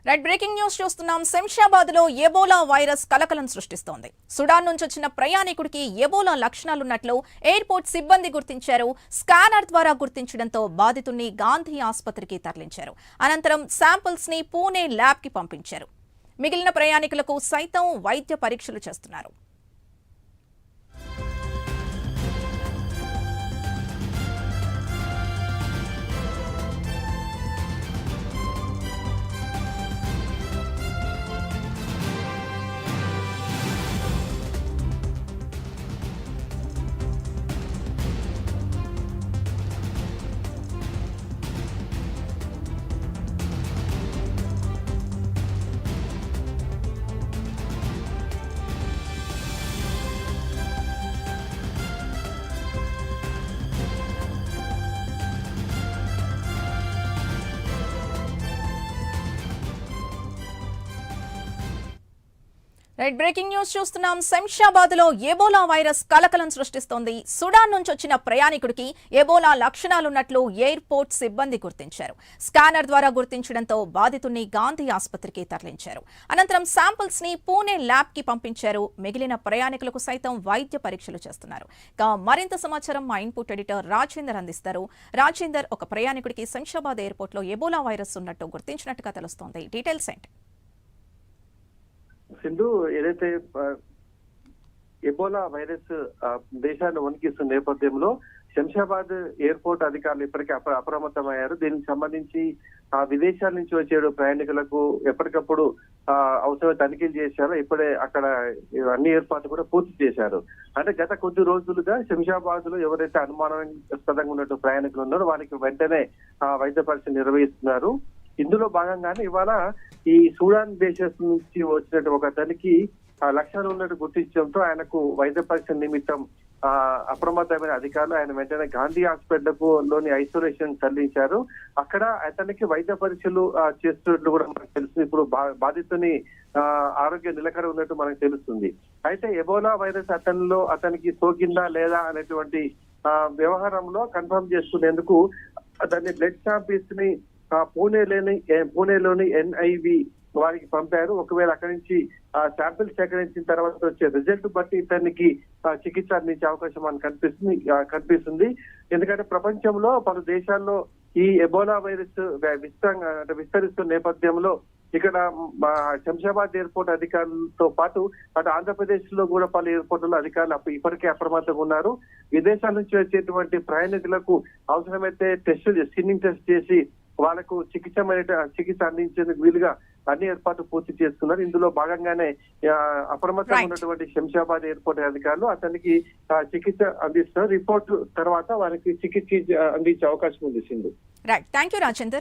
Right breaking news చూస్తున్నాం. శంషాబాద్ లో Ebola virus కలకలం సృష్టిస్తోంది. సుడాన్ నుంచి వచ్చిన ప్రయాణికుడికి ఎబోలా లక్షణాలున్నట్లు ఎయిర్పోర్ట్ సిబ్బంది గుర్తించారు. స్కానర్ ద్వారా గుర్తించడంతో బాధితుడిని గాంధీ ఆసుపత్రికి తరలించారు. అనంతరం శాంపిల్స్ ని పూణే ల్యాబ్ కి పంపించారు. మిగిలిన ప్రయాణికులకు సైతం వైద్య పరీక్షలు చేస్తున్నారు. రైట్ బ్రేకింగ్ న్యూస్ చూస్తున్నాం. శంషాబాద్ లో ఎబోలా వైరస్ కలకలం సృష్టిస్తోంది. సుడాన్ నుంచి వచ్చిన ప్రయాణికుడికి ఎబోలా లక్షణాలున్నట్లు ఎయిర్పోర్ట్ సిబ్బంది గుర్తించారు. స్కానర్ ద్వారా గుర్తించడంతో బాధితుడిని గాంధీ ఆసుపత్రికి తరలించారు. అనంతరం శాంపిల్స్ ని పూణే ల్యాబ్ కి పంపించారు. మిగిలిన ప్రయాణికులకు సైతం వైద్య పరీక్షలు చేస్తున్నారు. మరింత సమాచారం మా ఇన్పుట్ ఎడిటర్ రాజేందర్ అందిస్తారు. రాజేందర్, ఒక ప్రయాణికుడికి శంషాబాద్ ఎయిర్పోర్ట్ లో ఎబోలా వైరస్ ఉన్నట్టు గుర్తించినట్టుగా తెలుస్తోంది. డీటెయిల్స్ ఏంటి? సింధు, ఏదైతే ఎబోలా వైరస్ దేశాన్ని వణికిస్తున్న నేపథ్యంలో శంషాబాద్ ఎయిర్పోర్ట్ అధికారులు ఇప్పటికే అప్రమత్తమయ్యారు. దీనికి సంబంధించి విదేశాల నుంచి వచ్చే ప్రయాణికులకు ఎప్పటికప్పుడు అవసరమైన తనిఖీలు చేశారు. ఇప్పుడే అక్కడ అన్ని ఏర్పాట్లు కూడా పూర్తి చేశారు. అంటే గత కొద్ది రోజులుగా శంషాబాద్ లో ఎవరైతే అనుమానాస్పదంగా ఉన్నట్టు ప్రయాణికులు ఉన్నారో వారికి వెంటనే వైద్య పరీక్ష నిర్వహిస్తున్నారు. ఇందులో భాగంగానే ఇవాళ ఈ సూడాన్ దేశం నుంచి వచ్చినట్టు ఒక అతనికి లక్షణాలు ఉన్నట్టు గుర్తించడంతో ఆయనకు వైద్య పరీక్ష నిమిత్తం అప్రమత్తమైన అధికారులు ఆయన వెంటనే గాంధీ హాస్పిటల్ లోని ఐసోలేషన్ తరలించారు. అక్కడ అతనికి వైద్య పరీక్షలు చేస్తున్నట్లు కూడా మనకు తెలుస్తుంది. ఇప్పుడు బాధితుని ఆరోగ్య నిలకడ ఉన్నట్టు మనకు తెలుస్తుంది. అయితే ఎబోలా వైరస్ అతనికి సోకిందా లేదా అనేటువంటి వ్యవహారంలో కన్ఫర్మ్ చేసుకునేందుకు అతన్ని బ్లడ్ శాంపిల్స్ ని పూణేలోని NIV వారికి పంపారు. ఒకవేళ అక్కడి నుంచి శాంపిల్స్ సేకరించిన తర్వాత వచ్చే రిజల్ట్ బట్టి ఇతనికి చికిత్స అందించే అవకాశం మనకు కనిపిస్తుంది. ఎందుకంటే ప్రపంచంలో పలు దేశాల్లో ఈ ఎబోలా వైరస్ విస్తరిస్తున్న నేపథ్యంలో ఇక్కడ శంషాబాద్ ఎయిర్పోర్ట్ అధికారులతో పాటు అటు ఆంధ్రప్రదేశ్ లో కూడా పలు ఎయిర్పోర్టుల్లో అధికారులు ఇప్పటికే అప్రమత్తంగా ఉన్నారు. విదేశాల నుంచి వచ్చేటువంటి ప్రయాణికులకు అవసరమైతే స్క్రీనింగ్ టెస్ట్ చేసి వాళ్ళకు చికిత్స అందించేందుకు వీలుగా అన్ని ఏర్పాట్లు పూర్తి చేస్తున్నారు. ఇందులో భాగంగానే అప్రమత్తంగా ఉన్నటువంటి శంషాబాద్ ఎయిర్పోర్ట్ అధికారులు అతనికి చికిత్స అందిస్తున్నారు. రిపోర్ట్ తర్వాత వారికి చికిత్స అందించే అవకాశం ఉంది. Sindhu. Right, thank you Rajender.